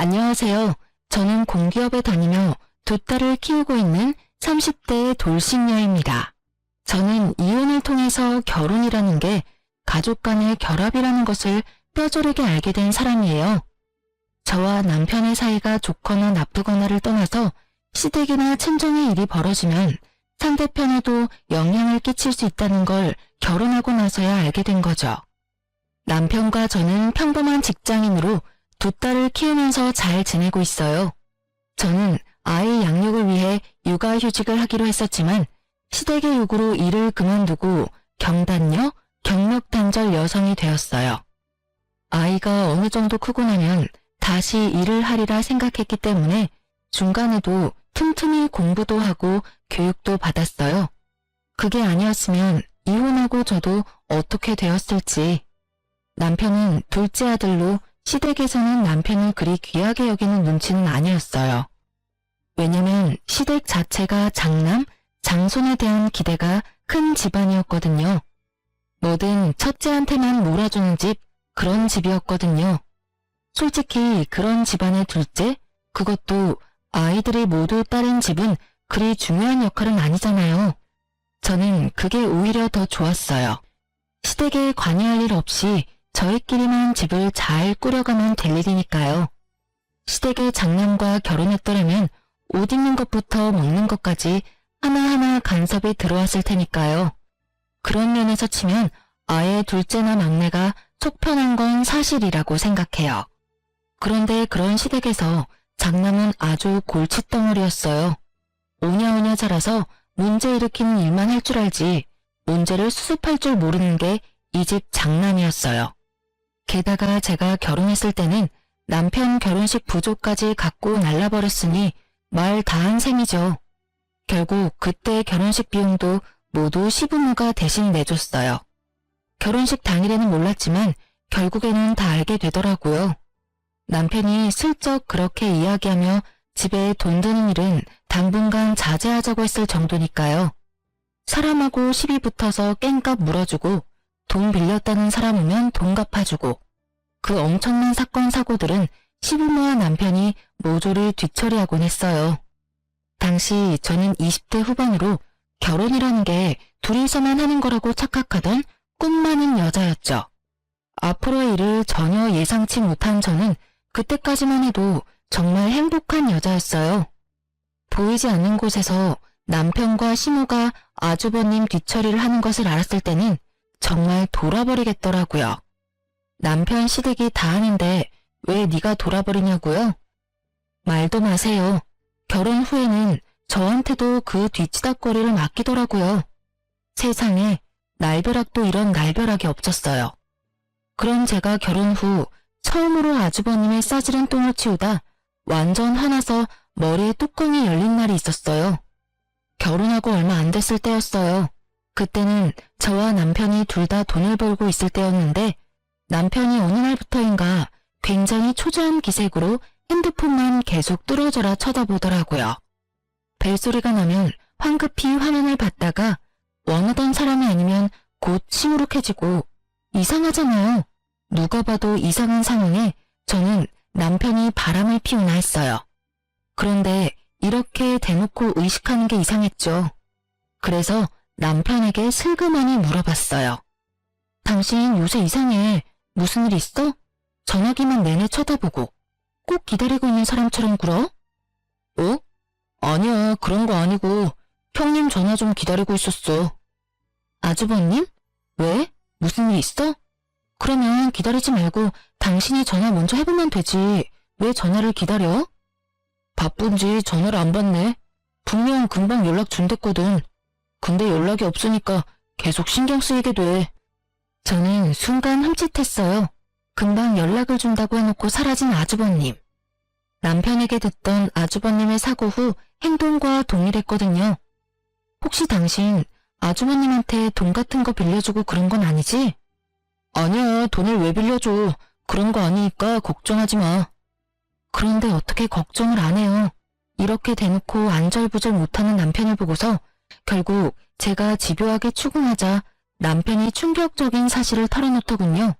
안녕하세요. 저는 공기업에 다니며 두 딸을 키우고 있는 30대의 돌싱녀입니다. 저는 이혼을 통해서 결혼이라는 게 가족 간의 결합이라는 것을 뼈저리게 알게 된 사람이에요. 저와 남편의 사이가 좋거나 나쁘거나를 떠나서 시댁이나 친정의 일이 벌어지면 상대편에도 영향을 끼칠 수 있다는 걸 결혼하고 나서야 알게 된 거죠. 남편과 저는 평범한 직장인으로 두 딸을 키우면서 잘 지내고 있어요. 저는 아이 양육을 위해 육아휴직을 하기로 했었지만 시댁의 요구로 일을 그만두고 경단녀, 경력단절 여성이 되었어요. 아이가 어느 정도 크고 나면 다시 일을 하리라 생각했기 때문에 중간에도 틈틈이 공부도 하고 교육도 받았어요. 그게 아니었으면 이혼하고 저도 어떻게 되었을지. 남편은 둘째 아들로 시댁에서는 남편을 그리 귀하게 여기는 눈치는 아니었어요. 왜냐면 시댁 자체가 장남, 장손에 대한 기대가 큰 집안이었거든요. 뭐든 첫째한테만 몰아주는 집, 그런 집이었거든요. 솔직히 그런 집안의 둘째, 그것도 아이들이 모두 딸인 집은 그리 중요한 역할은 아니잖아요. 저는 그게 오히려 더 좋았어요. 시댁에 관여할 일 없이 저희끼리만 집을 잘 꾸려가면 될 일이니까요. 시댁의 장남과 결혼했더라면 옷 입는 것부터 먹는 것까지 하나하나 간섭이 들어왔을 테니까요. 그런 면에서 치면 아예 둘째나 막내가 속 편한 건 사실이라고 생각해요. 그런데 그런 시댁에서 장남은 아주 골칫덩어리였어요. 오냐오냐 자라서 문제 일으키는 일만 할 줄 알지 문제를 수습할 줄 모르는 게 이 집 장남이었어요. 게다가 제가 결혼했을 때는 남편 결혼식 부조까지 갖고 날라버렸으니 말 다한 셈이죠. 결국 그때 결혼식 비용도 모두 시부모가 대신 내줬어요. 결혼식 당일에는 몰랐지만 결국에는 다 알게 되더라고요. 남편이 슬쩍 그렇게 이야기하며 집에 돈 드는 일은 당분간 자제하자고 했을 정도니까요. 사람하고 시비 붙어서 깽값 물어주고 돈 빌렸다는 사람 오면 돈 갚아주고 그 엄청난 사건 사고들은 시부모와 남편이 모조리 뒤처리하곤 했어요. 당시 저는 20대 후반으로 결혼이라는 게 둘이서만 하는 거라고 착각하던 꿈 많은 여자였죠. 앞으로의 일을 전혀 예상치 못한 저는 그때까지만 해도 정말 행복한 여자였어요. 보이지 않는 곳에서 남편과 시모가 아주버님 뒤처리를 하는 것을 알았을 때는 정말 돌아버리겠더라고요. 남편 시댁이 다 하는데 왜 네가 돌아버리냐고요? 말도 마세요. 결혼 후에는 저한테도 그 뒤치다꺼리를 맡기더라고요. 세상에 날벼락도 이런 날벼락이 없었어요. 그런 제가 결혼 후 처음으로 아주버님의 싸지른 똥을 치우다 완전 화나서 머리에 뚜껑이 열린 날이 있었어요. 결혼하고 얼마 안 됐을 때였어요. 그때는 저와 남편이 둘 다 돈을 벌고 있을 때였는데 남편이 어느 날부터인가 굉장히 초조한 기색으로 핸드폰만 계속 뚫어져라 쳐다보더라고요. 벨소리가 나면 황급히 화면을 봤다가 원하던 사람이 아니면 곧 시무룩해지고 이상하잖아요. 누가 봐도 이상한 상황에 저는 남편이 바람을 피우나 했어요. 그런데 이렇게 대놓고 의식하는 게 이상했죠. 그래서 남편에게 슬그머니 물어봤어요. 당신 요새 이상해. 무슨 일 있어? 전화기만 내내 쳐다보고 꼭 기다리고 있는 사람처럼 굴어? 어? 아니야, 그런 거 아니고 형님 전화 좀 기다리고 있었어. 아주버님? 왜? 무슨 일 있어? 그러면 기다리지 말고 당신이 전화 먼저 해보면 되지. 왜 전화를 기다려? 바쁜지 전화를 안 받네. 분명 금방 연락 준댔거든. 근데 연락이 없으니까 계속 신경 쓰이게 돼. 저는 순간 흠칫했어요. 금방 연락을 준다고 해놓고 사라진 아주버님. 남편에게 듣던 아주버님의 사고 후 행동과 동일했거든요. 혹시 당신 아주버님한테 돈 같은 거 빌려주고 그런 건 아니지? 아니야, 돈을 왜 빌려줘. 그런 거 아니니까 걱정하지 마. 그런데 어떻게 걱정을 안 해요. 이렇게 대놓고 안절부절 못하는 남편을 보고서 결국 제가 집요하게 추궁하자 남편이 충격적인 사실을 털어놓더군요.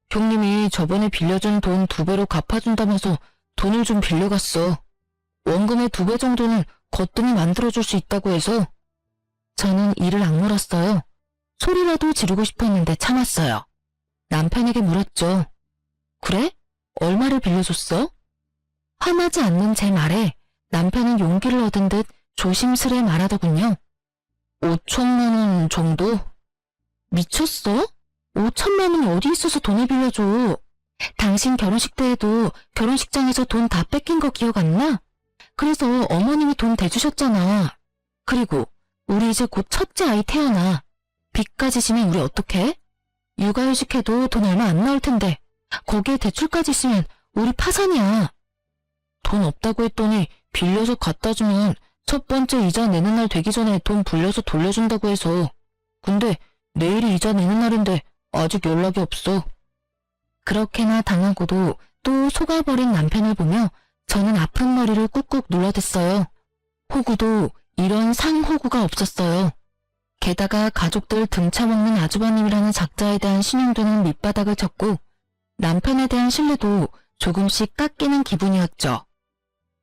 형님이 저번에 빌려준 돈 2배로 갚아준다면서 돈을 좀 빌려갔어. 원금의 2배 정도는 거뜬히 만들어줄 수 있다고 해서. 저는 이를 악물었어요. 소리라도 지르고 싶었는데 참았어요. 남편에게 물었죠. 그래? 얼마를 빌려줬어? 화나지 않는 제 말에 남편은 용기를 얻은 듯 조심스레 말하더군요. 5천만 원 정도? 미쳤어? 5천만 원이 어디 있어서 돈을 빌려줘? 당신 결혼식 때에도 결혼식장에서 돈 다 뺏긴 거 기억 안 나? 그래서 어머님이 돈 대주셨잖아. 그리고 우리 이제 곧 첫째 아이 태어나. 빚까지 지면 우리 어떡해? 육아휴직 해도 돈 얼마 안 나올 텐데 거기에 대출까지 있으면 우리 파산이야. 돈 없다고 했더니 빌려서 갖다 주면 첫 번째 이자 내는 날 되기 전에 돈 불려서 돌려준다고 해서. 근데 내일이 이자 내는 날인데 아직 연락이 없어. 그렇게나 당하고도 또 속아버린 남편을 보며 저는 아픈 머리를 꾹꾹 눌러댔어요. 호구도 이런 상호구가 없었어요. 게다가 가족들 등쳐먹는 아주버님이라는 작자에 대한 신용도는 밑바닥을 쳤고 남편에 대한 신뢰도 조금씩 깎이는 기분이었죠.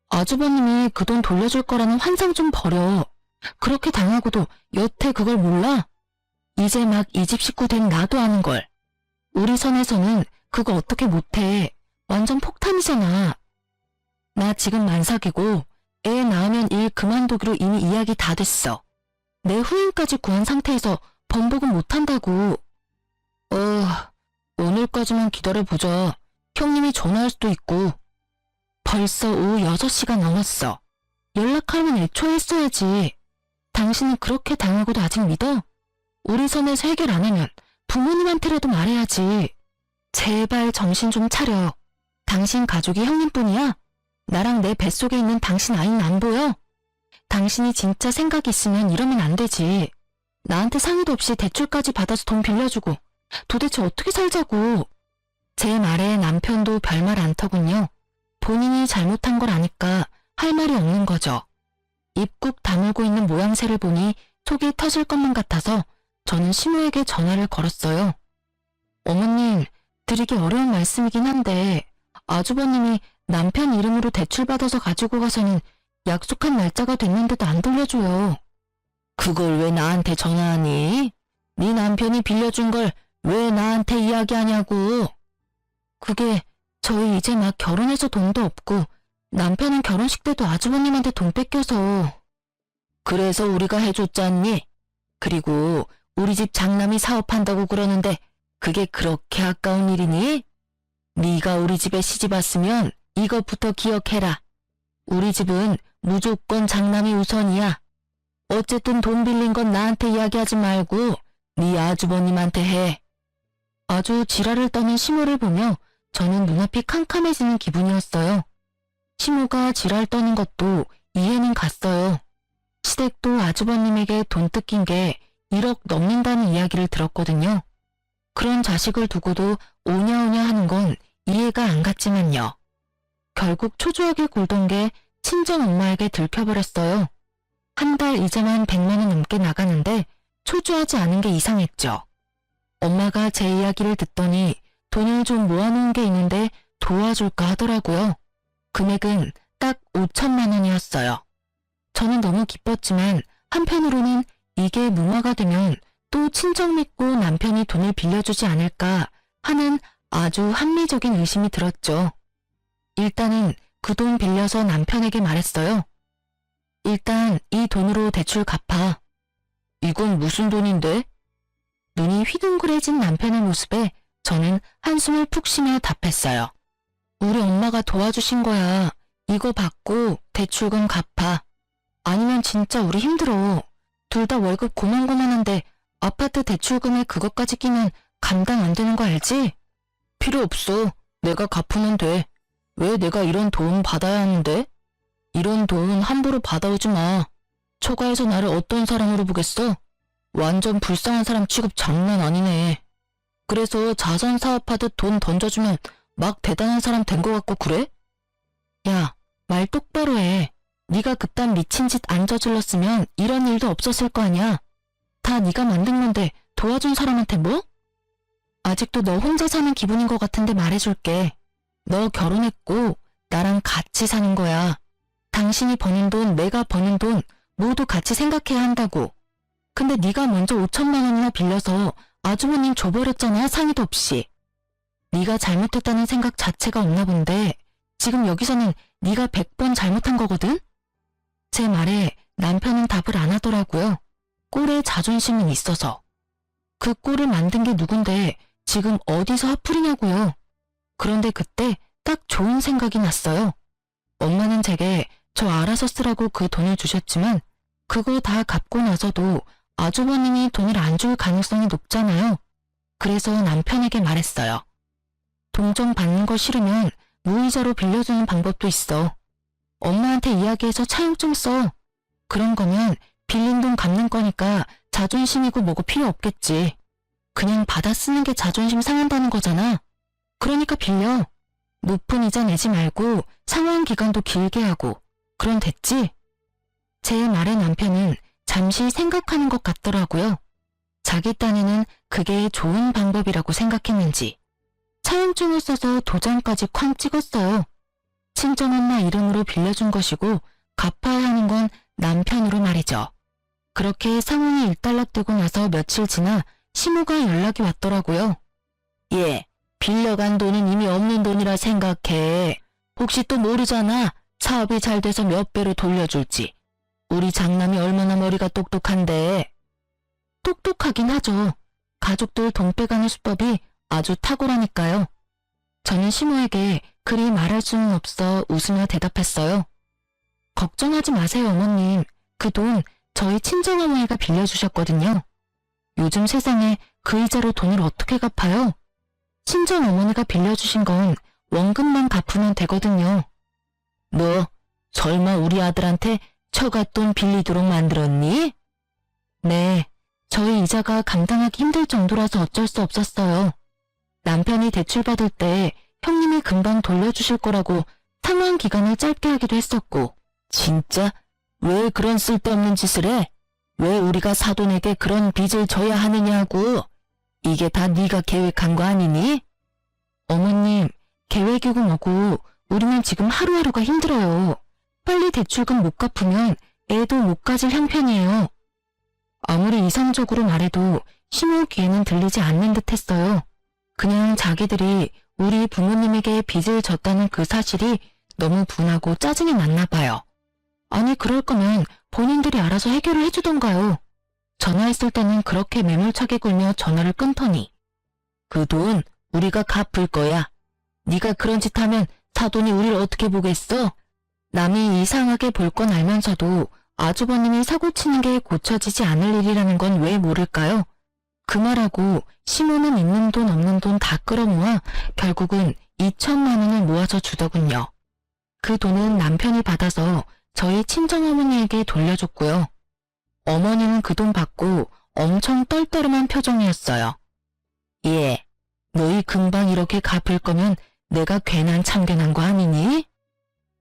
아주버님이 그 돈 돌려줄 거라는 환상 좀 버려. 그렇게 당하고도 여태 그걸 몰라? 이제 막 이 집 식구 된 나도 아는 걸. 우리 선에서는 그거 어떻게 못해. 완전 폭탄이잖아. 나 지금 만삭이고 애 낳으면 일 그만두기로 이미 이야기 다 됐어. 내 후임까지 구한 상태에서 번복은 못한다고. 오늘까지만 기다려보자. 형님이 전화할 수도 있고. 벌써 오후 6시가 넘었어. 연락하면 애초에 했어야지. 당신은 그렇게 당하고도 아직 믿어? 우리 선에서 해결 안 하면 부모님한테라도 말해야지. 제발 정신 좀 차려. 당신 가족이 형님뿐이야? 나랑 내 뱃속에 있는 당신 아이는 안 보여? 당신이 진짜 생각이 있으면 이러면 안 되지. 나한테 상의도 없이 대출까지 받아서 돈 빌려주고 도대체 어떻게 살자고. 제 말에 남편도 별말 안 터군요. 본인이 잘못한 걸 아니까 할 말이 없는 거죠. 입 꾹 다물고 있는 모양새를 보니 속이 터질 것만 같아서 저는 시모에게 전화를 걸었어요. 어머님, 드리기 어려운 말씀이긴 한데 아주버님이 남편 이름으로 대출받아서 가지고 가서는 약속한 날짜가 됐는데도 안 돌려줘요. 그걸 왜 나한테 전화하니? 네 남편이 빌려준 걸 왜 나한테 이야기하냐고. 그게 저희 이제 막 결혼해서 돈도 없고 남편은 결혼식 때도 아주버님한테 돈 뺏겨서. 그래서 우리가 해줬잖니? 그리고 우리 집 장남이 사업한다고 그러는데 그게 그렇게 아까운 일이니? 네가 우리 집에 시집 왔으면 이것부터 기억해라. 우리 집은 무조건 장남이 우선이야. 어쨌든 돈 빌린 건 나한테 이야기하지 말고 네 아주버님한테 해. 아주 지랄을 떠는 시모를 보며 저는 눈앞이 캄캄해지는 기분이었어요. 시모가 지랄 떠는 것도 이해는 갔어요. 시댁도 아주버님에게 돈 뜯긴 게 1억 넘는다는 이야기를 들었거든요. 그런 자식을 두고도 오냐오냐 하는 건 이해가 안 갔지만요. 결국 초조하게 굴던 게 친정 엄마에게 들켜버렸어요. 한 달 이자만 100만 원 넘게 나가는데 초조하지 않은 게 이상했죠. 엄마가 제 이야기를 듣더니 돈을 좀 모아놓은 게 있는데 도와줄까 하더라고요. 금액은 딱 5천만 원이었어요. 저는 너무 기뻤지만 한편으로는 이게 무마가 되면 또 친정 믿고 남편이 돈을 빌려주지 않을까 하는 아주 합리적인 의심이 들었죠. 일단은 그 돈 빌려서 남편에게 말했어요. 일단 이 돈으로 대출 갚아. 이건 무슨 돈인데? 눈이 휘둥그레진 남편의 모습에 저는 한숨을 푹 쉬며 답했어요. 우리 엄마가 도와주신 거야. 이거 받고 대출금 갚아. 아니면 진짜 우리 힘들어. 둘 다 월급 고만고만한데 아파트 대출금에 그것까지 끼면 감당 안 되는 거 알지? 필요 없어. 내가 갚으면 돼. 왜 내가 이런 도움 받아야 하는데? 이런 도움 함부로 받아오지 마. 처가에서 나를 어떤 사람으로 보겠어? 완전 불쌍한 사람 취급 장난 아니네. 그래서 자선 사업하듯 돈 던져주면 막 대단한 사람 된 거 같고 그래? 야, 말 똑바로 해. 네가 그딴 미친 짓 안 저질렀으면 이런 일도 없었을 거 아니야. 다 네가 만든 건데 도와준 사람한테 뭐? 아직도 너 혼자 사는 기분인 것 같은데 말해줄게. 너 결혼했고 나랑 같이 사는 거야. 당신이 버는 돈, 내가 버는 돈 모두 같이 생각해야 한다고. 근데 네가 먼저 5천만 원이나 빌려서 아주버님 줘버렸잖아, 상의도 없이. 네가 잘못했다는 생각 자체가 없나 본데 지금 여기서는 네가 100번 잘못한 거거든? 제 말에 남편은 답을 안 하더라고요. 꼴에 자존심은 있어서. 그 꼴을 만든 게 누군데 지금 어디서 화풀이냐고요. 그런데 그때 딱 좋은 생각이 났어요. 엄마는 제게 저 알아서 쓰라고 그 돈을 주셨지만 그거 다 갚고 나서도 아주버님이 돈을 안 줄 가능성이 높잖아요. 그래서 남편에게 말했어요. 동정 받는 거 싫으면 무이자로 빌려주는 방법도 있어. 엄마한테 이야기해서 차용 좀 써. 그런 거면 빌린 돈 갚는 거니까 자존심이고 뭐고 필요 없겠지. 그냥 받아 쓰는 게 자존심 상한다는 거잖아. 그러니까 빌려. 높은 이자 내지 말고 상환 기간도 길게 하고. 그럼 됐지? 제 말에 남편은 잠시 생각하는 것 같더라고요. 자기 딴에는 그게 좋은 방법이라고 생각했는지. 차용증을 써서 도장까지 쾅 찍었어요. 친정엄마 이름으로 빌려준 것이고 갚아야 하는 건 남편으로 말이죠. 그렇게 상황이 일단락되고 나서 며칠 지나 시모가 연락이 왔더라고요. 예, 빌려간 돈은 이미 없는 돈이라 생각해. 혹시 또 모르잖아. 사업이 잘 돼서 몇 배로 돌려줄지. 우리 장남이 얼마나 머리가 똑똑한데. 똑똑하긴 하죠. 가족들 돈 빼가는 수법이 아주 탁월하니까요. 저는 시모에게 그리 말할 수는 없어 웃으며 대답했어요. 걱정하지 마세요, 어머님. 그 돈 저희 친정어머니가 빌려주셨거든요. 요즘 세상에 그 이자로 돈을 어떻게 갚아요? 친정어머니가 빌려주신 건 원금만 갚으면 되거든요. 너 설마 우리 아들한테 처갓돈 빌리도록 만들었니? 네, 저희 이자가 감당하기 힘들 정도라서 어쩔 수 없었어요. 남편이 대출받을 때 형님이 금방 돌려주실 거라고 상환 기간을 짧게 하기도 했었고. 진짜? 왜 그런 쓸데없는 짓을 해? 왜 우리가 사돈에게 그런 빚을 져야 하느냐고. 이게 다 네가 계획한 거 아니니? 어머님, 계획이고 뭐고 우리는 지금 하루하루가 힘들어요. 빨리 대출금 못 갚으면 애도 못 가질 형편이에요. 아무리 이성적으로 말해도 시모 귀에는 들리지 않는 듯 했어요. 그냥 자기들이 우리 부모님에게 빚을 졌다는 그 사실이 너무 분하고 짜증이 났나 봐요. 아니 그럴 거면 본인들이 알아서 해결을 해주던가요. 전화했을 때는 그렇게 매몰차게 굴며 전화를 끊더니 그 돈 우리가 갚을 거야. 네가 그런 짓 하면 사돈이 우리를 어떻게 보겠어? 남이 이상하게 볼 건 알면서도 아주버님이 사고치는 게 고쳐지지 않을 일이라는 건 왜 모를까요? 그 말하고 시모는 있는 돈 없는 돈 다 끌어모아 결국은 2천만 원을 모아서 주더군요. 그 돈은 남편이 받아서 저희 친정어머니에게 돌려줬고요. 어머니는 그 돈 받고 엄청 떨떠름한 표정이었어요. 예, 너희 금방 이렇게 갚을 거면 내가 괜한 참견한 거 아니니?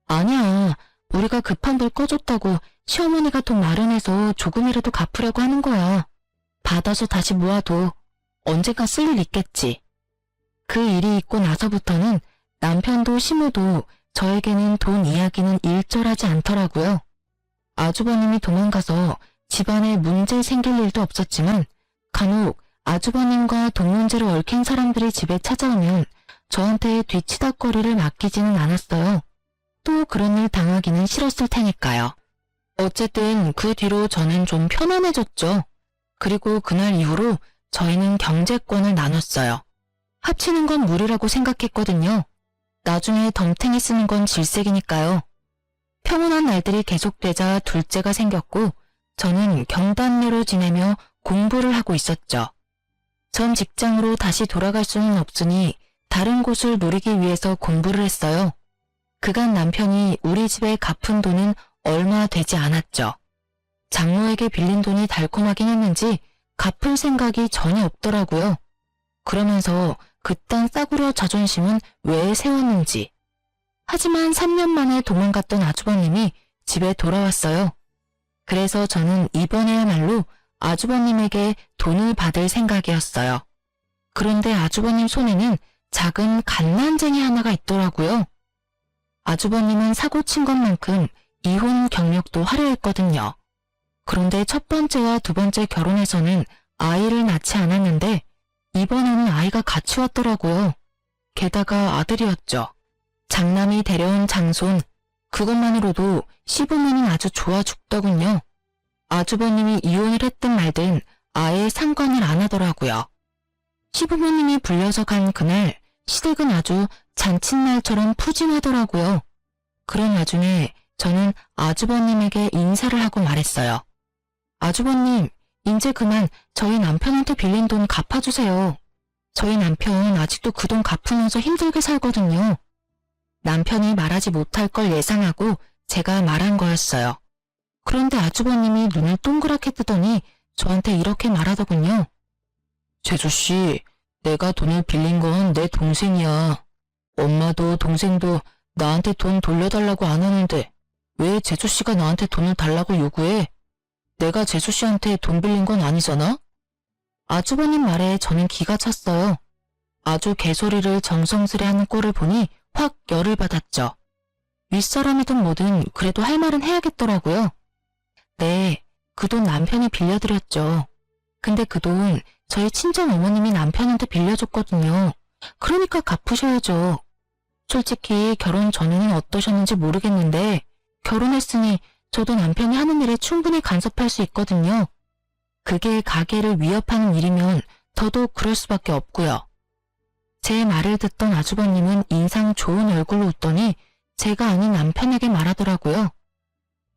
아니야, 우리가 급한 불 꺼줬다고 시어머니가 돈 마련해서 조금이라도 갚으려고 하는 거야. 받아서 다시 모아도 언젠가 쓸 일 있겠지. 그 일이 있고 나서부터는 남편도 시모도 저에게는 돈 이야기는 일절하지 않더라고요. 아주버님이 도망가서 집안에 문제 생길 일도 없었지만 간혹 아주버님과 돈 문제로 얽힌 사람들이 집에 찾아오면 저한테 뒤치다꺼리를 맡기지는 않았어요. 또 그런 일 당하기는 싫었을 테니까요. 어쨌든 그 뒤로 저는 좀 편안해졌죠. 그리고 그날 이후로 저희는 경제권을 나눴어요. 합치는 건 무리라고 생각했거든요. 나중에 덤탱이 쓰는 건 질색이니까요. 평온한 날들이 계속되자 둘째가 생겼고 저는 경단녀로 지내며 공부를 하고 있었죠. 전 직장으로 다시 돌아갈 수는 없으니 다른 곳을 노리기 위해서 공부를 했어요. 그간 남편이 우리 집에 갚은 돈은 얼마 되지 않았죠. 장모에게 빌린 돈이 달콤하긴 했는지 갚을 생각이 전혀 없더라고요. 그러면서 그딴 싸구려 자존심은 왜 세웠는지. 하지만 3년 만에 도망갔던 아주버님이 집에 돌아왔어요. 그래서 저는 이번에야말로 아주버님에게 돈을 받을 생각이었어요. 그런데 아주버님 손에는 작은 갓난쟁이 하나가 있더라고요. 아주버님은 사고 친 것만큼 이혼 경력도 화려했거든요. 그런데 첫 번째와 두 번째 결혼에서는 아이를 낳지 않았는데 이번에는 아이가 같이 왔더라고요. 게다가 아들이었죠. 장남이 데려온 장손, 그것만으로도 시부모는 아주 좋아 죽더군요. 아주버님이 이혼을 했든 말든 아예 상관을 안 하더라고요. 시부모님이 불려서 간 그날 시댁은 아주 잔칫날처럼 푸짐하더라고요. 그런 와중에 저는 아주버님에게 인사를 하고 말했어요. 아주버님, 이제 그만 저희 남편한테 빌린 돈 갚아주세요. 저희 남편 아직도 그 돈 갚으면서 힘들게 살거든요. 남편이 말하지 못할 걸 예상하고 제가 말한 거였어요. 그런데 아주버님이 눈을 동그랗게 뜨더니 저한테 이렇게 말하더군요. 재수씨, 내가 돈을 빌린 건 내 동생이야. 엄마도 동생도 나한테 돈 돌려달라고 안 하는데 왜 재수씨가 나한테 돈을 달라고 요구해? 내가 재수씨한테 돈 빌린 건 아니잖아? 아주버님 말에 저는 기가 찼어요. 아주 개소리를 정성스레 하는 꼴을 보니 확 열을 받았죠. 윗사람이든 뭐든 그래도 할 말은 해야겠더라고요. 네, 그 돈 남편이 빌려드렸죠. 근데 그 돈 저희 친정 어머님이 남편한테 빌려줬거든요. 그러니까 갚으셔야죠. 솔직히 결혼 전에는 어떠셨는지 모르겠는데 결혼했으니 저도 남편이 하는 일에 충분히 간섭할 수 있거든요. 그게 가게를 위협하는 일이면 더더욱 그럴 수밖에 없고요. 제 말을 듣던 아주버님은 인상 좋은 얼굴로 웃더니 제가 아닌 남편에게 말하더라고요.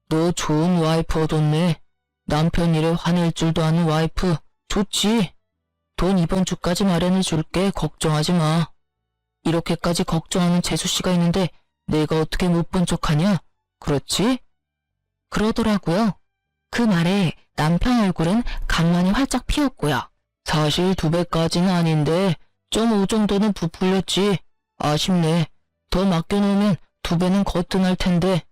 너 좋은 와이프 얻었네. 남편 일에 화낼 줄도 아는 와이프. 좋지. 돈 이번 주까지 마련해 줄게. 걱정하지 마. 이렇게까지 걱정하는 재수씨가 있는데 내가 어떻게 못 본 척하냐? 그렇지? 그러더라고요. 그 말에 남편 얼굴은 강만이 활짝 피었고요. 사실 2배까지는 아닌데 좀 5 정도는 부풀렸지. 아쉽네. 더 맡겨놓으면 2배는 거뜬할 텐데.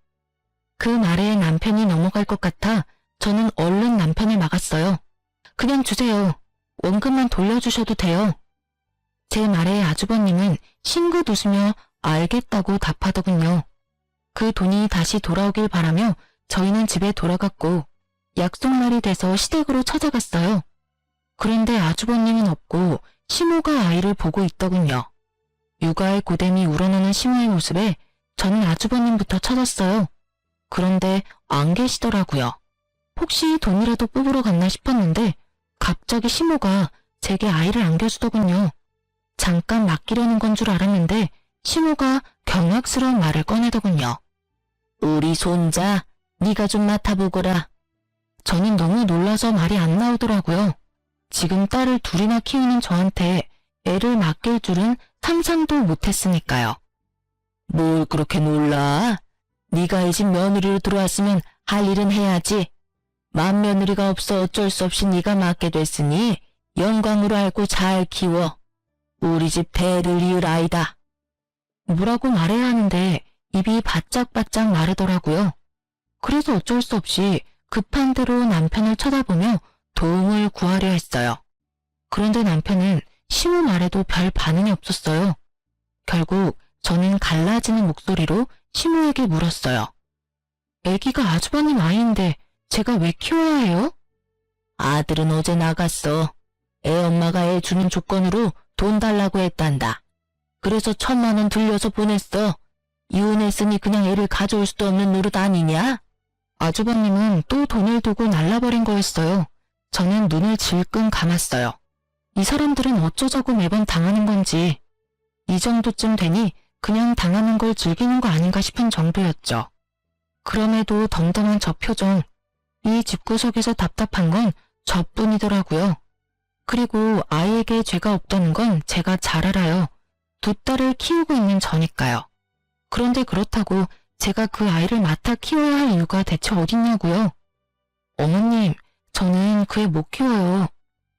그 말에 남편이 넘어갈 것 같아 저는 얼른 남편을 막았어요. 그냥 주세요. 원금만 돌려주셔도 돼요. 제 말에 아주버님은 싱긋 웃으며 알겠다고 답하더군요. 그 돈이 다시 돌아오길 바라며 저희는 집에 돌아갔고 약속날이 돼서 시댁으로 찾아갔어요. 그런데 아주버님은 없고 시모가 아이를 보고 있더군요. 육아의 고됨이 우러나는 시모의 모습에 저는 아주버님부터 찾았어요. 그런데 안 계시더라고요. 혹시 돈이라도 뽑으러 갔나 싶었는데 갑자기 시모가 제게 아이를 안겨주더군요. 잠깐 맡기려는 건 줄 알았는데 시모가 경악스러운 말을 꺼내더군요. 우리 손자, 네가 좀 맡아보거라. 저는 너무 놀라서 말이 안 나오더라고요. 지금 딸을 둘이나 키우는 저한테 애를 맡길 줄은 상상도 못했으니까요. 뭘 그렇게 놀라? 네가 이 집 며느리로 들어왔으면 할 일은 해야지. 맏며느리가 없어 어쩔 수 없이 네가 맡게 됐으니 영광으로 알고 잘 키워. 우리 집 대를 이을 아이다. 뭐라고 말해야 하는데 입이 바짝바짝 마르더라고요. 그래서 어쩔 수 없이 급한 대로 남편을 쳐다보며 도움을 구하려 했어요. 그런데 남편은 시모 말에도 별 반응이 없었어요. 결국 저는 갈라지는 목소리로 시모에게 물었어요. 애기가 아주버님 아이인데 제가 왜 키워야 해요? 아들은 어제 나갔어. 애 엄마가 애 주는 조건으로 돈 달라고 했단다. 그래서 1,000만 원 들려서 보냈어. 이혼했으니 그냥 애를 가져올 수도 없는 노릇 아니냐? 아주버님은 또 돈을 두고 날라버린 거였어요. 저는 눈을 질끈 감았어요. 이 사람들은 어쩌자고 매번 당하는 건지. 이 정도쯤 되니 그냥 당하는 걸 즐기는 거 아닌가 싶은 정도였죠. 그럼에도 덤덤한 저 표정, 이 집구석에서 답답한 건 저뿐이더라고요. 그리고 아이에게 죄가 없다는 건 제가 잘 알아요. 2딸을 키우고 있는 저니까요. 그런데 그렇다고 제가 그 아이를 맡아 키워야 할 이유가 대체 어딨냐고요. 어머님, 저는 그 애 못 키워요.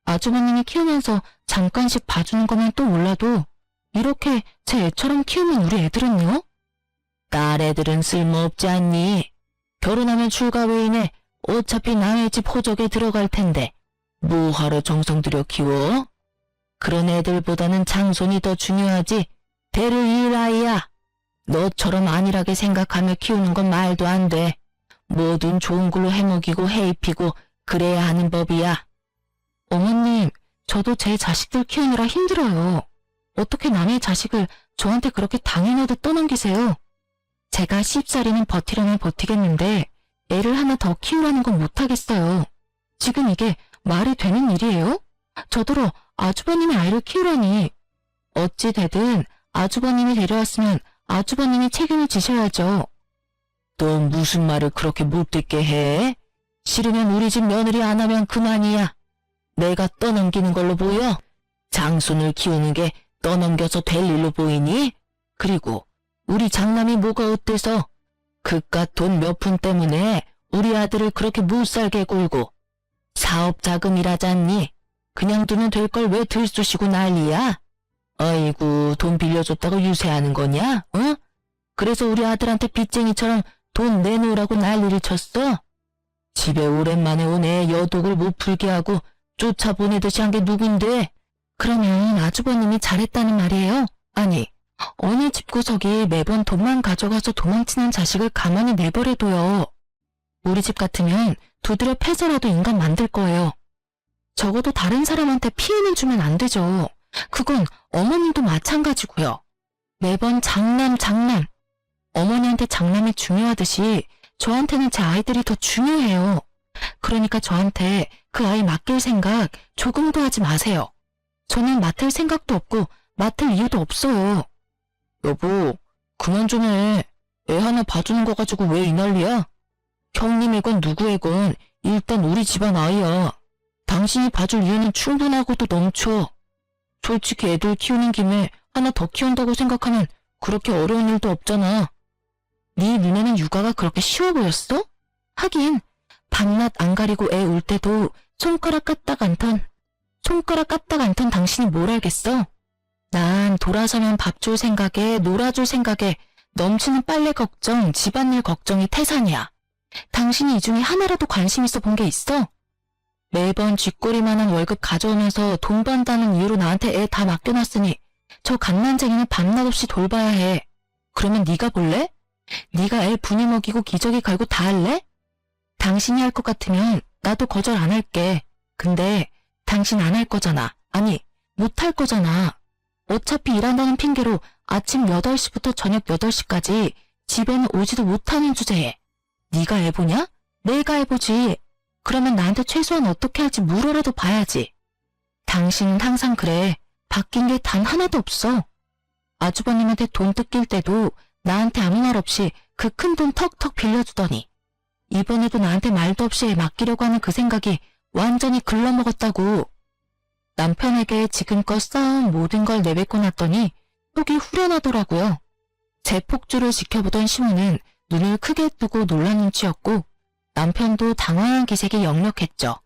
아주버님이 키우면서 잠깐씩 봐주는 거면 또 몰라도 이렇게 제 애처럼 키우면 우리 애들은요? 딸 애들은 쓸모없지 않니? 결혼하면 출가 외인에 어차피 남의 집 호적에 들어갈 텐데 뭐하러 정성 들여 키워? 그런 애들보다는 장손이 더 중요하지. 대를 이을 아이야. 너처럼 안일하게 생각하며 키우는 건 말도 안 돼. 뭐든 좋은 걸로 해먹이고 해입히고 그래야 하는 법이야. 어머님, 저도 제 자식들 키우느라 힘들어요. 어떻게 남의 자식을 저한테 그렇게 당연하게 떠넘기세요? 제가 쉽사리는 버티려면 버티겠는데 애를 하나 더 키우라는 건 못하겠어요. 지금 이게 말이 되는 일이에요? 저더러 아주버님의 아이를 키우라니. 어찌 되든 아주버님이 데려왔으면 아주버님이 책임을 지셔야죠. 너 무슨 말을 그렇게 못 듣게 해? 싫으면 우리 집 며느리 안 하면 그만이야. 내가 떠넘기는 걸로 보여? 장손을 키우는 게 떠넘겨서 될 일로 보이니? 그리고 우리 장남이 뭐가 어때서? 그깟 돈 몇 푼 때문에 우리 아들을 그렇게 못살게 굴고 사업 자금이라잖니? 그냥 두면 될 걸 왜 들쑤시고 난리야? 아이고, 돈 빌려줬다고 유세하는 거냐? 어? 그래서 우리 아들한테 빚쟁이처럼 돈 내놓으라고 난리를 쳤어? 집에 오랜만에 온 애 여독을 못 풀게 하고 쫓아보내듯이 한 게 누군데? 그러면 아주버님이 잘했다는 말이에요? 아니, 어느 집구석이 매번 돈만 가져가서 도망치는 자식을 가만히 내버려둬요. 우리 집 같으면 두드려 패서라도 인간 만들 거예요. 적어도 다른 사람한테 피해는 주면 안 되죠. 그건 어머님도 마찬가지고요. 매번 장남. 어머니한테 장남이 중요하듯이 저한테는 제 아이들이 더 중요해요. 그러니까 저한테 그 아이 맡길 생각 조금도 하지 마세요. 저는 맡을 생각도 없고 맡을 이유도 없어요. 여보, 그만 좀 해. 애 하나 봐주는 거 가지고 왜 이 난리야? 형님이건 누구이건 일단 우리 집안 아이야. 당신이 봐줄 이유는 충분하고도 넘쳐. 솔직히 애들 키우는 김에 하나 더 키운다고 생각하면 그렇게 어려운 일도 없잖아. 네 눈에는 육아가 그렇게 쉬워 보였어? 하긴 밤낮 안 가리고 애 울 때도 손가락 까딱 안턴 당신이 뭘 알겠어? 난 돌아서면 밥 줄 생각에 놀아줄 생각에 넘치는 빨래 걱정, 집안일 걱정이 태산이야. 당신이 이 중에 하나라도 관심 있어 본 게 있어? 매번 쥐꼬리만한 월급 가져오면서 돈 번다는 이유로 나한테 애 다 맡겨놨으니 저 갓난쟁이는 밤낮 없이 돌봐야 해. 그러면 네가 볼래? 네가 애 분유 먹이고 기저귀 갈고 다 할래? 당신이 할 것 같으면 나도 거절 안 할게. 근데 당신 안 할 거잖아. 아니, 못 할 거잖아. 어차피 일한다는 핑계로 아침 8시부터 저녁 8시까지 집에는 오지도 못하는 주제에 네가 애 보냐? 내가 해보지. 그러면 나한테 최소한 어떻게 할지 물어라도 봐야지. 당신은 항상 그래. 바뀐 게 단 하나도 없어. 아주버님한테 돈 뜯길 때도 나한테 아무 말 없이 그 큰 돈 턱턱 빌려주더니 이번에도 나한테 말도 없이 애 맡기려고 하는 그 생각이 완전히 글러먹었다고. 남편에게 지금껏 쌓아온 모든 걸 내뱉고 났더니 속이 후련하더라고요. 제 폭주를 지켜보던 시모는 눈을 크게 뜨고 놀란 눈치였고 남편도 당황한 기색이 역력했죠.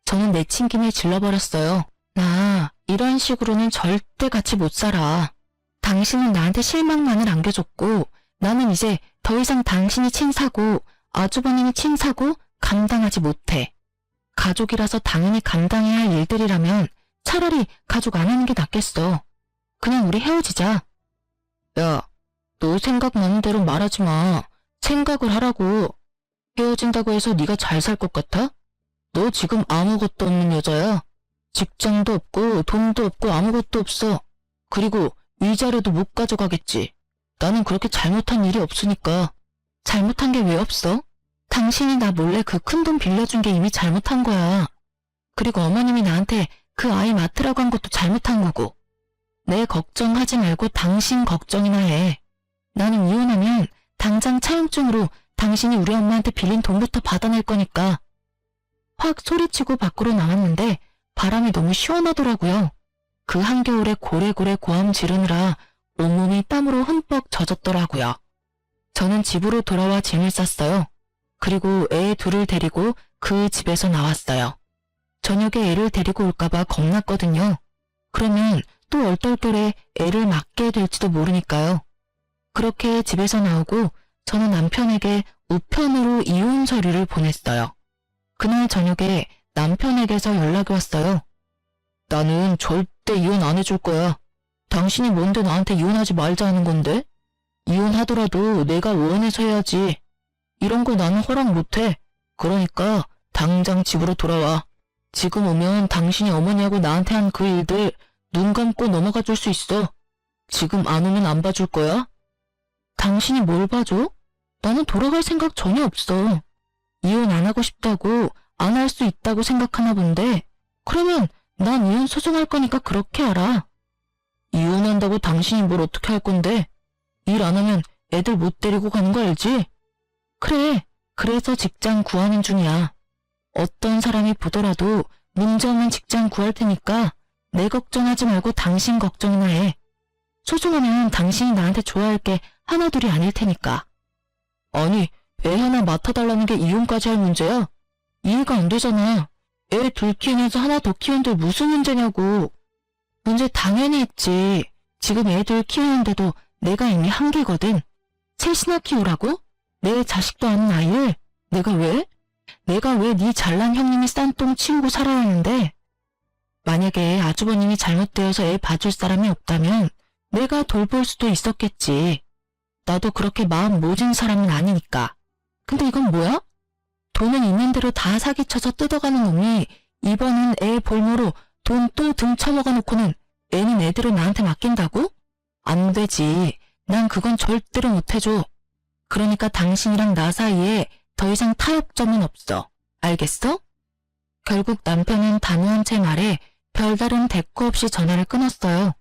저는 내친김에 질러버렸어요. 나 이런 식으로는 절대 같이 못 살아. 당신은 나한테 실망만을 안겨줬고 나는 이제 더 이상 당신이 친 사고 아주버님이 친 사고 감당하지 못해. 가족이라서 당연히 감당해야 할 일들이라면 차라리 가족 안 하는 게 낫겠어. 그냥 우리 헤어지자. 야, 너 생각나는 대로 말하지 마. 생각을 하라고. 헤어진다고 해서 네가 잘 살 것 같아? 너 지금 아무것도 없는 여자야. 직장도 없고 돈도 없고 아무것도 없어. 그리고 위자료도 못 가져가겠지. 나는 그렇게 잘못한 일이 없으니까. 잘못한 게 왜 없어? 당신이 나 몰래 그 큰 돈 빌려준 게 이미 잘못한 거야. 그리고 어머님이 나한테 그 아이 맡으라고 한 것도 잘못한 거고. 내 걱정하지 말고 당신 걱정이나 해. 나는 이혼하면 당장 차용증으로 당신이 우리 엄마한테 빌린 돈부터 받아낼 거니까. 확 소리치고 밖으로 나왔는데 바람이 너무 시원하더라고요. 그 한겨울에 고래고래 고함 지르느라 온몸이 땀으로 흠뻑 젖었더라고요. 저는 집으로 돌아와 짐을 쌌어요. 그리고 애 둘을 데리고 그 집에서 나왔어요. 저녁에 애를 데리고 올까봐 겁났거든요. 그러면 또 얼떨결에 애를 맡게 될지도 모르니까요. 그렇게 집에서 나오고 저는 남편에게 우편으로 이혼 서류를 보냈어요. 그날 저녁에 남편에게서 연락이 왔어요. 나는 절대 이혼 안 해줄 거야. 당신이 뭔데 나한테 이혼하지 말자 하는 건데? 이혼하더라도 내가 원해서 해야지. 이런 거 나는 허락 못해. 그러니까 당장 집으로 돌아와. 지금 오면 당신이 어머니하고 나한테 한 그 일들 눈 감고 넘어가 줄 수 있어. 지금 안 오면 안 봐줄 거야? 당신이 뭘 봐줘? 나는 돌아갈 생각 전혀 없어. 이혼 안 하고 싶다고, 안 할 수 있다고 생각하나 본데, 그러면 난 이혼 소송할 거니까 그렇게 알아. 이혼한다고 당신이 뭘 어떻게 할 건데? 일 안 하면 애들 못 데리고 가는 거 알지? 그래, 그래서 직장 구하는 중이야. 어떤 사람이 보더라도 문제없는 직장 구할 테니까 내 걱정하지 말고 당신 걱정이나 해. 소송하면 당신이 나한테 좋아할 게 하나둘이 아닐 테니까. 아니, 애 하나 맡아달라는 게 이혼까지 할 문제야? 이해가 안 되잖아. 애 둘 키우면서 하나 더 키우는데 무슨 문제냐고. 문제 당연히 있지. 지금 애들 키우는데도 내가 이미 한계거든. 셋이나 키우라고? 내 자식도 아닌 아이를? 내가 왜 네 잘난 형님이 싼 똥 치우고 살아야 하는데? 만약에 아주버님이 잘못되어서 애 봐줄 사람이 없다면 내가 돌볼 수도 있었겠지. 나도 그렇게 마음 모진 사람은 아니니까. 근데 이건 뭐야? 돈은 있는 대로 다 사기쳐서 뜯어가는 놈이 이번은 애 볼모로 돈 또 등쳐먹어 놓고는 애는 애대로 나한테 맡긴다고? 안 되지. 난 그건 절대로 못해줘. 그러니까 당신이랑 나 사이에 더 이상 타협점은 없어. 알겠어? 결국 남편은 단호한 제 말에 별다른 대꾸 없이 전화를 끊었어요.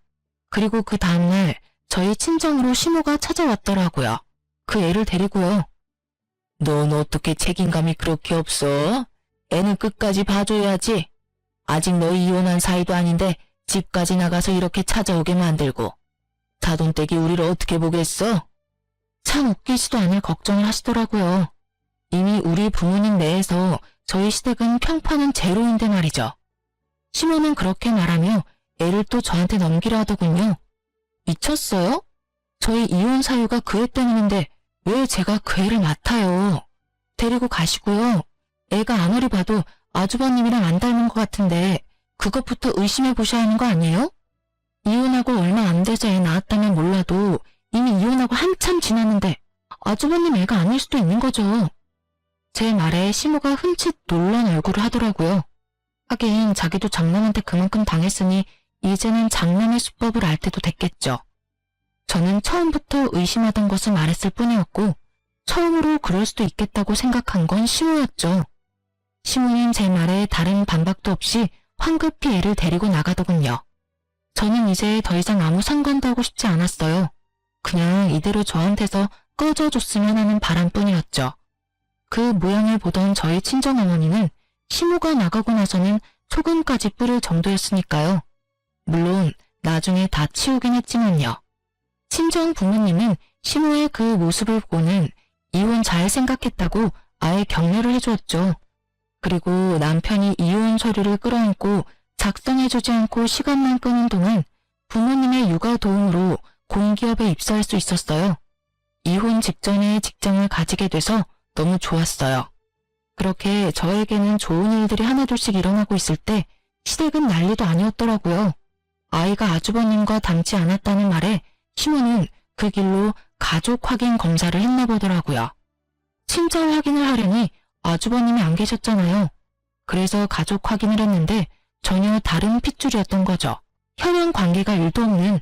그리고 그 다음날 저희 친정으로 시모가 찾아왔더라고요. 그 애를 데리고요. 넌 어떻게 책임감이 그렇게 없어? 애는 끝까지 봐줘야지. 아직 너희 이혼한 사이도 아닌데 집까지 나가서 이렇게 찾아오게 만들고. 사돈댁이 우리를 어떻게 보겠어? 참 웃기지도 않을 걱정을 하시더라고요. 이미 우리 부모님 내에서 저희 시댁은 평판은 제로인데 말이죠. 시모는 그렇게 말하며 애를 또 저한테 넘기려 하더군요. 미쳤어요? 저희 이혼 사유가 그 애 때문인데 왜 제가 그 애를 맡아요? 데리고 가시고요. 애가 아무리 봐도 아주버님이랑 안 닮은 것 같은데 그것부터 의심해 보셔야 하는 거 아니에요? 이혼하고 얼마 안 돼서 애 낳았다면 몰라도 이미 이혼하고 한참 지났는데 아주버님 애가 아닐 수도 있는 거죠. 제 말에 시모가 흠칫 놀란 얼굴을 하더라고요. 하긴 자기도 장남한테 그만큼 당했으니 이제는 장남의 수법을 알 때도 됐겠죠. 저는 처음부터 의심하던 것을 말했을 뿐이었고 처음으로 그럴 수도 있겠다고 생각한 건 시모였죠. 시모는 제 말에 다른 반박도 없이 황급히 애를 데리고 나가더군요. 저는 이제 더 이상 아무 상관도 하고 싶지 않았어요. 그냥 이대로 저한테서 꺼져줬으면 하는 바람뿐이었죠. 그 모양을 보던 저희 친정어머니는 시모가 나가고 나서는 소금까지 뿌릴 정도였으니까요. 물론 나중에 다 치우긴 했지만요. 친정 부모님은 시모의 그 모습을 보고는 이혼 잘 생각했다고 아예 격려를 해주었죠. 그리고 남편이 이혼 서류를 끌어안고 작성해주지 않고 시간만 끄는 동안 부모님의 육아 도움으로 공기업에 입사할 수 있었어요. 이혼 직전에 직장을 가지게 돼서 너무 좋았어요. 그렇게 저에게는 좋은 일들이 하나둘씩 일어나고 있을 때 시댁은 난리도 아니었더라고요. 아이가 아주버님과 닮지 않았다는 말에 시모는 그 길로 가족 확인 검사를 했나 보더라고요. 친자 확인을 하려니 아주버님이 안 계셨잖아요. 그래서 가족 확인을 했는데 전혀 다른 핏줄이었던 거죠. 혈연 관계가 1도 없는.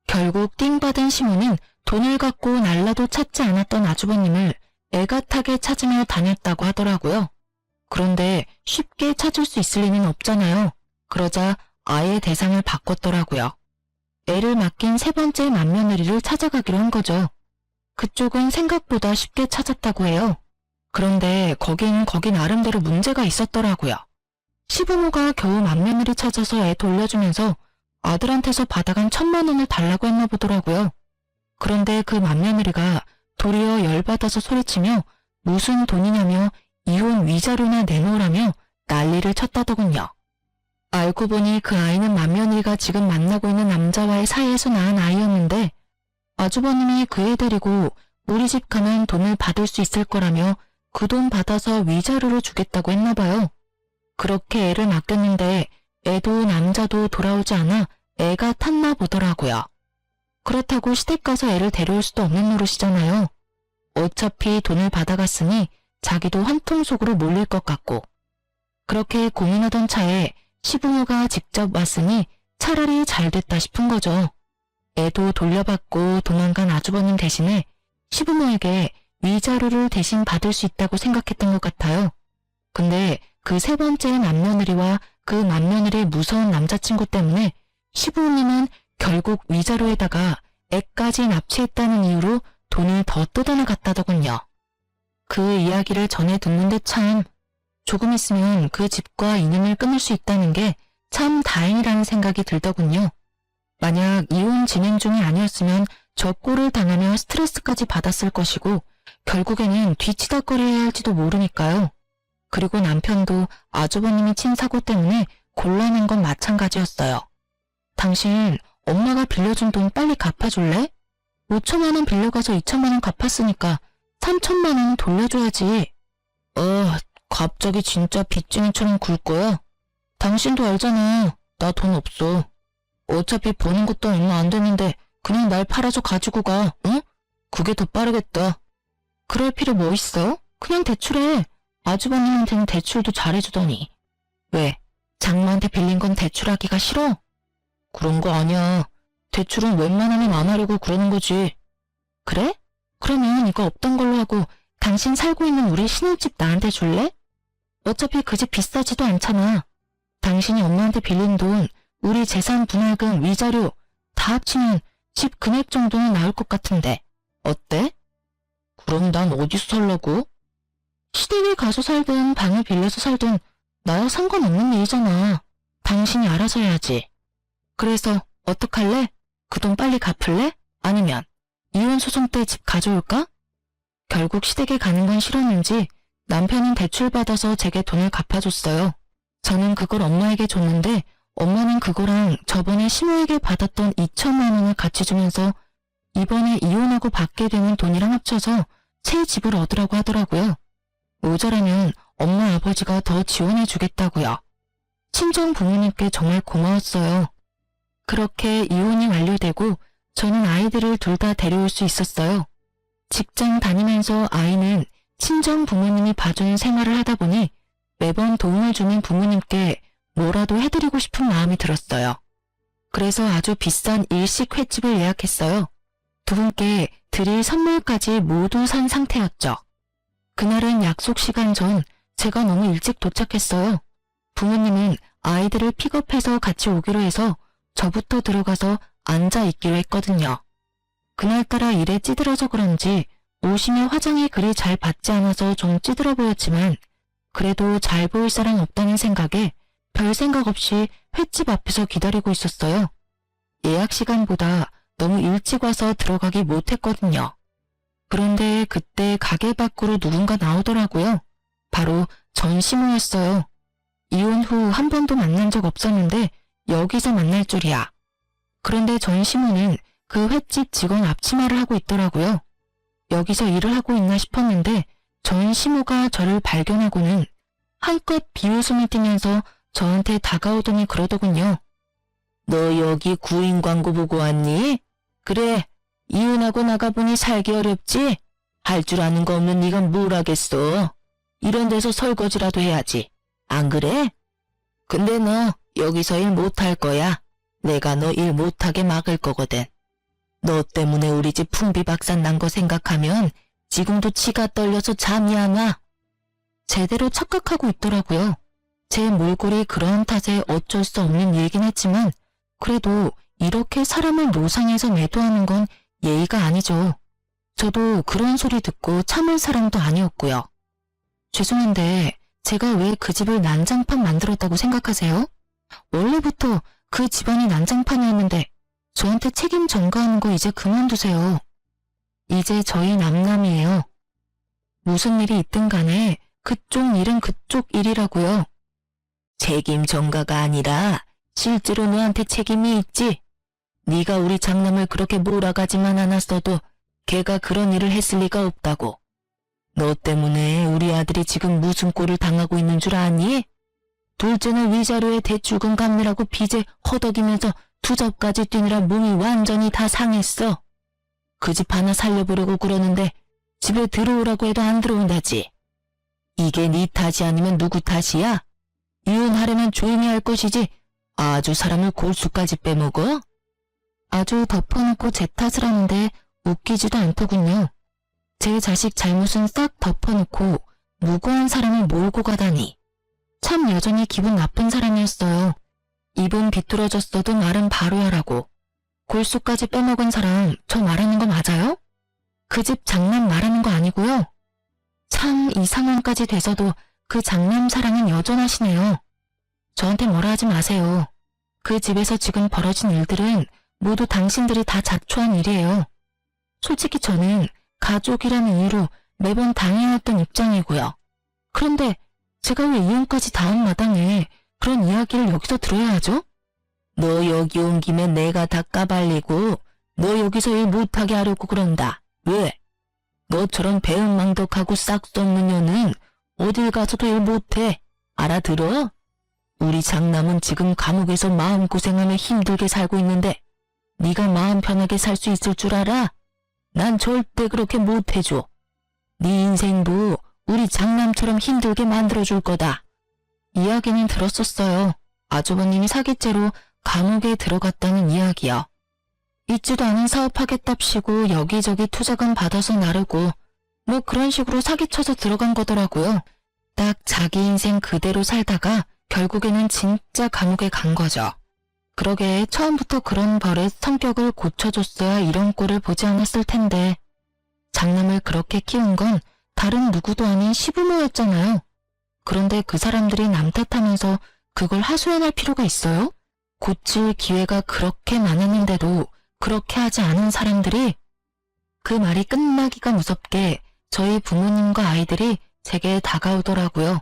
결국 띵받은 시모는 돈을 갖고 날라도 찾지 않았던 아주버님을 애가타게 찾으며 다녔다고 하더라고요. 그런데 쉽게 찾을 수 있을 리는 없잖아요. 그러자 아예 대상을 바꿨더라고요. 애를 맡긴 세 번째 맏며느리를 찾아가기로 한 거죠. 그쪽은 생각보다 쉽게 찾았다고 해요. 그런데 거긴 나름대로 문제가 있었더라고요. 시부모가 겨우 맏며느리 찾아서 애 돌려주면서 아들한테서 받아간 1,000만 원을 달라고 했나 보더라고요. 그런데 그 맏며느리가 도리어 열받아서 소리치며 무슨 돈이냐며 이혼 위자료나 내놓으라며 난리를 쳤다더군요. 알고 보니 그 아이는 맏며느리가 지금 만나고 있는 남자와의 사이에서 낳은 아이였는데 아주버님이 그 애 데리고 우리 집 가면 돈을 받을 수 있을 거라며 그 돈 받아서 위자료로 주겠다고 했나 봐요. 그렇게 애를 맡겼는데 애도 남자도 돌아오지 않아 애가 탔나 보더라고요. 그렇다고 시댁 가서 애를 데려올 수도 없는 노릇이잖아요. 어차피 돈을 받아갔으니 자기도 한통 속으로 몰릴 것 같고. 그렇게 고민하던 차에 시부모가 직접 왔으니 차라리 잘 됐다 싶은 거죠. 애도 돌려받고 도망간 아주버님 대신에 시부모에게 위자료를 대신 받을 수 있다고 생각했던 것 같아요. 근데 그 세 번째 맏며느리와 그 맏며느리의 무서운 남자친구 때문에 시부모님은 결국 위자료에다가 애까지 납치했다는 이유로 돈을 더 뜯어나갔다더군요. 그 이야기를 전해 듣는데 참 조금 있으면 그 집과 인연을 끊을 수 있다는 게 참 다행이라는 생각이 들더군요. 만약 이혼 진행 중이 아니었으면 저 꼴을 당하며 스트레스까지 받았을 것이고 결국에는 뒤치다거려야 할지도 모르니까요. 그리고 남편도 아주버님이 친 사고 때문에 곤란한 건 마찬가지였어요. 당신 엄마가 빌려준 돈 빨리 갚아줄래? 5천만 원 빌려가서 2천만 원 갚았으니까 3천만 원 돌려줘야지. 갑자기 진짜 빚쟁이처럼 굴 거야? 당신도 알잖아. 나 돈 없어. 어차피 버는 것도 얼마 안 되는데 그냥 날 팔아서 가지고 가, 응? 그게 더 빠르겠다. 그럴 필요 뭐 있어? 그냥 대출해. 아주버님한테는 대출도 잘해주더니. 왜? 장모한테 빌린 건 대출하기가 싫어? 그런 거 아니야. 대출은 웬만하면 안 하려고 그러는 거지. 그래? 그러면 이거 없던 걸로 하고 당신 살고 있는 우리 신혼집 나한테 줄래? 어차피 그 집 비싸지도 않잖아. 당신이 엄마한테 빌린 돈, 우리 재산 분할금, 위자료 다 합치면 집 금액 정도는 나올 것 같은데 어때? 그럼 난 어디서 살라고? 시댁에 가서 살든 방을 빌려서 살든 나야 상관없는 일이잖아. 당신이 알아서 해야지. 그래서 어떡할래? 그 돈 빨리 갚을래? 아니면 이혼 소송 때 집 가져올까? 결국 시댁에 가는 건 싫었는지 남편은 대출받아서 제게 돈을 갚아줬어요. 저는 그걸 엄마에게 줬는데 엄마는 그거랑 저번에 시모에게 받았던 2천만 원을 같이 주면서 이번에 이혼하고 받게 되는 돈이랑 합쳐서 새 집을 얻으라고 하더라고요. 모자라면 엄마 아버지가 더 지원해 주겠다고요. 친정 부모님께 정말 고마웠어요. 그렇게 이혼이 완료되고 저는 아이들을 둘 다 데려올 수 있었어요. 직장 다니면서 아이는 친정 부모님이 봐주는 생활을 하다 보니 매번 도움을 주는 부모님께 뭐라도 해드리고 싶은 마음이 들었어요. 그래서 아주 비싼 일식 횟집을 예약했어요. 두 분께 드릴 선물까지 모두 산 상태였죠. 그날은 약속 시간 전 제가 너무 일찍 도착했어요. 부모님은 아이들을 픽업해서 같이 오기로 해서 저부터 들어가서 앉아 있기로 했거든요. 그날따라 일에 찌들어서 그런지 옷이며 화장이 그리 잘 받지 않아서 좀 찌들어 보였지만 그래도 잘 보일 사람 없다는 생각에 별 생각 없이 횟집 앞에서 기다리고 있었어요. 예약 시간보다 너무 일찍 와서 들어가기 못했거든요. 그런데 그때 가게 밖으로 누군가 나오더라고요. 바로 전시모였어요. 이혼 후 한 번도 만난 적 없었는데 여기서 만날 줄이야. 그런데 전시모는 그 횟집 직원 앞치마를 하고 있더라고요. 여기서 일을 하고 있나 싶었는데 전시모가 저를 발견하고는 한껏 비웃음을 띠면서 저한테 다가오더니 그러더군요. 너 여기 구인 광고 보고 왔니? 그래, 이혼하고 나가보니 살기 어렵지? 할 줄 아는 거 없는 네가 뭘 하겠어. 이런 데서 설거지라도 해야지. 안 그래? 근데 너 여기서 일 못할 거야. 내가 너 일 못하게 막을 거거든. 너 때문에 우리 집 풍비박산 난 거 생각하면 지금도 치가 떨려서 잠이 안 와. 제대로 착각하고 있더라고요. 제 몰골이 그러한 탓에 어쩔 수 없는 일이긴 했지만 그래도 이렇게 사람을 노상에서 매도하는 건 예의가 아니죠. 저도 그런 소리 듣고 참을 사람도 아니었고요. 죄송한데 제가 왜 그 집을 난장판 만들었다고 생각하세요? 원래부터 그 집안이 난장판이었는데 저한테 책임 전가하는 거 이제 그만두세요. 이제 저희 남남이에요. 무슨 일이 있든 간에 그쪽 일은 그쪽 일이라고요. 책임 전가가 아니라 실제로 너한테 책임이 있지. 네가 우리 장남을 그렇게 몰아가지만 않았어도 걔가 그런 일을 했을 리가 없다고. 너 때문에 우리 아들이 지금 무슨 꼴을 당하고 있는 줄 아니? 둘째는 위자료에 대출금 갚느라고 빚에 허덕이면서 투접까지 뛰느라 몸이 완전히 다 상했어. 그 집 하나 살려보려고 그러는데 집에 들어오라고 해도 안 들어온다지. 이게 네 탓이 아니면 누구 탓이야? 이혼하려면 조용히 할 것이지 아주 사람을 골수까지 빼먹어? 아주 덮어놓고 제 탓을 하는데 웃기지도 않더군요. 제 자식 잘못은 싹 덮어놓고 무고한 사람을 몰고 가다니. 참 여전히 기분 나쁜 사람이었어요. 입은 비뚤어졌어도 말은 바로 하라고. 골수까지 빼먹은 사람 저 말하는 거 맞아요? 그 집 장남 말하는 거 아니고요. 참 이 상황까지 돼서도 그 장남 사랑은 여전하시네요. 저한테 뭐라 하지 마세요. 그 집에서 지금 벌어진 일들은 모두 당신들이 다 자초한 일이에요. 솔직히 저는 가족이라는 이유로 매번 당해왔던 입장이고요. 그런데 제가 왜 이혼까지 다음 마당에 그런 이야기를 여기서 들어야 하죠? 너 여기 온 김에 내가 다 까발리고 너 여기서 일 못하게 하려고 그런다. 왜? 너처럼 배은망덕하고 싹수 없는 년은 어딜 가서도 일 못해. 알아들어? 우리 장남은 지금 감옥에서 마음고생하며 힘들게 살고 있는데 네가 마음 편하게 살 수 있을 줄 알아? 난 절대 그렇게 못해줘. 네 인생도 우리 장남처럼 힘들게 만들어줄 거다. 이야기는 들었었어요. 아주버님이 사기죄로 감옥에 들어갔다는 이야기요. 있지도 않은 사업하겠답시고 여기저기 투자금 받아서 나르고 뭐 그런 식으로 사기쳐서 들어간 거더라고요. 딱 자기 인생 그대로 살다가 결국에는 진짜 감옥에 간 거죠. 그러게 처음부터 그런 버릇 성격을 고쳐줬어야 이런 꼴을 보지 않았을 텐데 장남을 그렇게 키운 건 다른 누구도 아닌 시부모였잖아요. 그런데 그 사람들이 남 탓하면서 그걸 하소연할 필요가 있어요? 고칠 기회가 그렇게 많았는데도 그렇게 하지 않은 사람들이 그 말이 끝나기가 무섭게 저희 부모님과 아이들이 제게 다가오더라고요.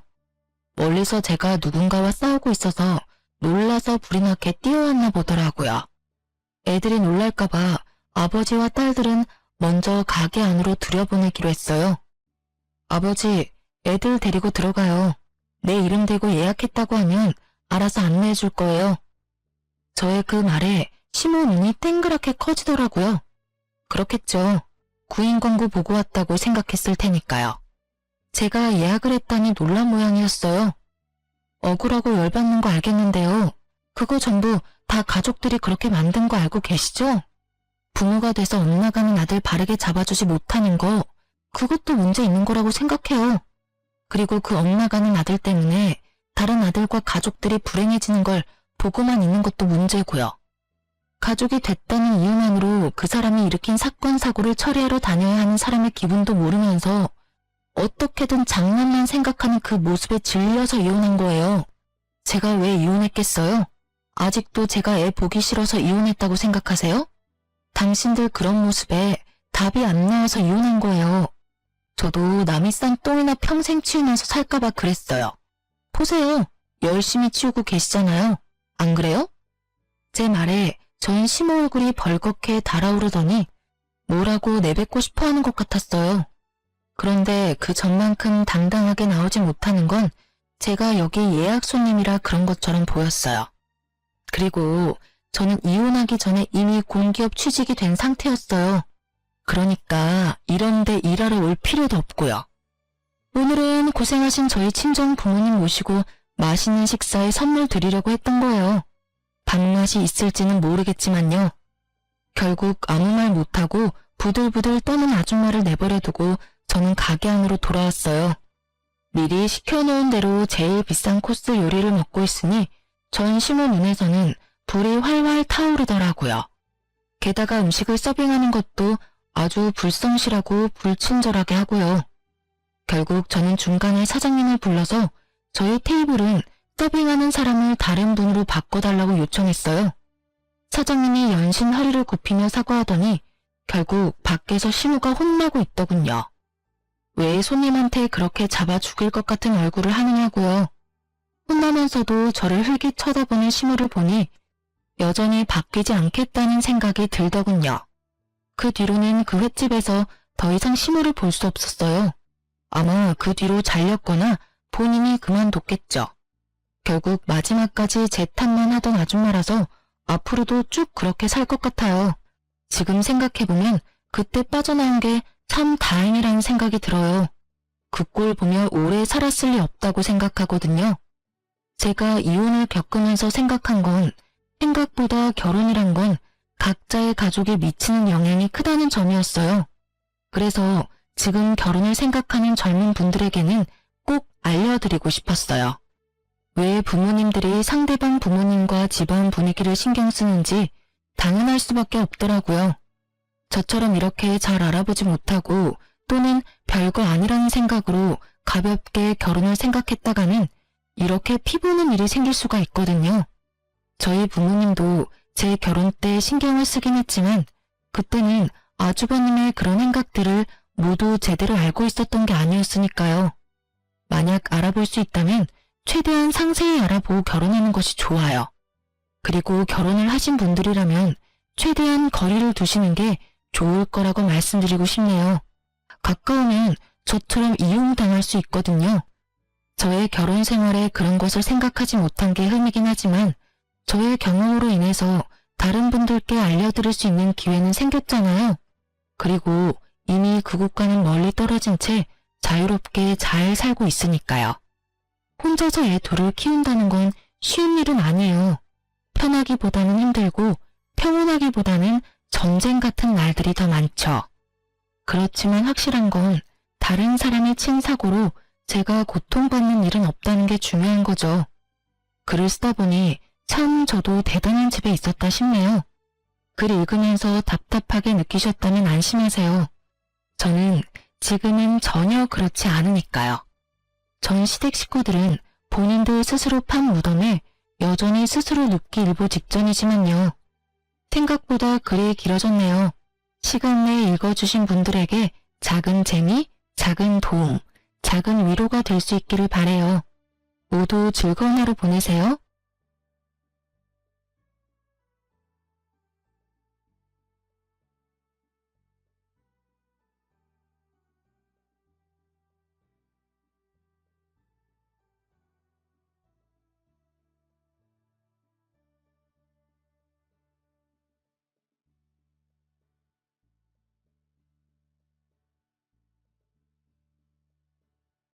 멀리서 제가 누군가와 싸우고 있어서 놀라서 불이 나게 뛰어왔나 보더라고요. 애들이 놀랄까봐 아버지와 딸들은 먼저 가게 안으로 들여보내기로 했어요. 아버지, 애들 데리고 들어가요. 내 이름 대고 예약했다고 하면 알아서 안내해 줄 거예요. 저의 그 말에 시모 눈이 땡그랗게 커지더라고요. 그렇겠죠. 구인 광고 보고 왔다고 생각했을 테니까요. 제가 예약을 했다니 놀란 모양이었어요. 억울하고 열받는 거 알겠는데요. 그거 전부 다 가족들이 그렇게 만든 거 알고 계시죠? 부모가 돼서 엇나가는 아들 바르게 잡아주지 못하는 거, 그것도 문제 있는 거라고 생각해요. 그리고 그 엇나가는 아들 때문에 다른 아들과 가족들이 불행해지는 걸 보고만 있는 것도 문제고요. 가족이 됐다는 이유만으로 그 사람이 일으킨 사건 사고를 처리하러 다녀야 하는 사람의 기분도 모르면서 어떻게든 장남만 생각하는 그 모습에 질려서 이혼한 거예요. 제가 왜 이혼했겠어요? 아직도 제가 애 보기 싫어서 이혼했다고 생각하세요? 당신들 그런 모습에 답이 안 나와서 이혼한 거예요. 저도 남이 싼 똥이나 평생 치우면서 살까봐 그랬어요. 보세요. 열심히 치우고 계시잖아요. 안 그래요? 제 말에 전 시모 얼굴이 벌겋게 달아오르더니 뭐라고 내뱉고 싶어 하는 것 같았어요. 그런데 그 전만큼 당당하게 나오지 못하는 건 제가 여기 예약 손님이라 그런 것처럼 보였어요. 그리고 저는 이혼하기 전에 이미 공기업 취직이 된 상태였어요. 그러니까 이런 데 일하러 올 필요도 없고요. 오늘은 고생하신 저희 친정 부모님 모시고 맛있는 식사에 선물 드리려고 했던 거예요. 밥맛이 있을지는 모르겠지만요. 결국 아무 말 못하고 부들부들 떠는 아줌마를 내버려 두고 저는 가게 안으로 돌아왔어요. 미리 시켜놓은 대로 제일 비싼 코스 요리를 먹고 있으니 전 시모 눈에서는 불이 활활 타오르더라고요. 게다가 음식을 서빙하는 것도 아주 불성실하고 불친절하게 하고요. 결국 저는 중간에 사장님을 불러서 저희 테이블은 서빙하는 사람을 다른 분으로 바꿔달라고 요청했어요. 사장님이 연신 허리를 굽히며 사과하더니 결국 밖에서 시모가 혼나고 있더군요. 왜 손님한테 그렇게 잡아 죽일 것 같은 얼굴을 하느냐고요. 혼나면서도 저를 흘깃 쳐다보는 시모를 보니 여전히 바뀌지 않겠다는 생각이 들더군요. 그 뒤로는 그 횟집에서 더 이상 시모를 볼 수 없었어요. 아마 그 뒤로 잘렸거나 본인이 그만뒀겠죠. 결국 마지막까지 제 탓만 하던 아줌마라서 앞으로도 쭉 그렇게 살 것 같아요. 지금 생각해보면 그때 빠져나온 게 참 다행이라는 생각이 들어요. 그 꼴 보며 오래 살았을 리 없다고 생각하거든요. 제가 이혼을 겪으면서 생각한 건 생각보다 결혼이란 건 각자의 가족에 미치는 영향이 크다는 점이었어요. 그래서 지금 결혼을 생각하는 젊은 분들에게는 꼭 알려드리고 싶었어요. 왜 부모님들이 상대방 부모님과 집안 분위기를 신경 쓰는지 당연할 수밖에 없더라고요. 저처럼 이렇게 잘 알아보지 못하고 또는 별거 아니라는 생각으로 가볍게 결혼을 생각했다가는 이렇게 피보는 일이 생길 수가 있거든요. 저희 부모님도 제 결혼 때 신경을 쓰긴 했지만 그때는 아주버님의 그런 생각들을 모두 제대로 알고 있었던 게 아니었으니까요. 만약 알아볼 수 있다면 최대한 상세히 알아보고 결혼하는 것이 좋아요. 그리고 결혼을 하신 분들이라면 최대한 거리를 두시는 게 좋을 거라고 말씀드리고 싶네요. 가까우면 저처럼 이용당할 수 있거든요. 저의 결혼 생활에 그런 것을 생각하지 못한 게 흠이긴 하지만 저의 경험으로 인해서 다른 분들께 알려드릴 수 있는 기회는 생겼잖아요. 그리고 이미 그 국가는 멀리 떨어진 채 자유롭게 잘 살고 있으니까요. 혼자서 애 둘을 키운다는 건 쉬운 일은 아니에요. 편하기보다는 힘들고 평온하기보다는 전쟁 같은 날들이 더 많죠. 그렇지만 확실한 건 다른 사람의 친사고로 제가 고통받는 일은 없다는 게 중요한 거죠. 글을 쓰다 보니 참 저도 대단한 집에 있었다 싶네요. 글 읽으면서 답답하게 느끼셨다면 안심하세요. 저는 지금은 전혀 그렇지 않으니까요. 전 시댁 식구들은 본인들 스스로 판 무덤에 여전히 스스로 눕기 일보 직전이지만요. 생각보다 글이 길어졌네요. 시간 내에 읽어주신 분들에게 작은 재미, 작은 도움, 작은 위로가 될 수 있기를 바래요. 모두 즐거운 하루 보내세요.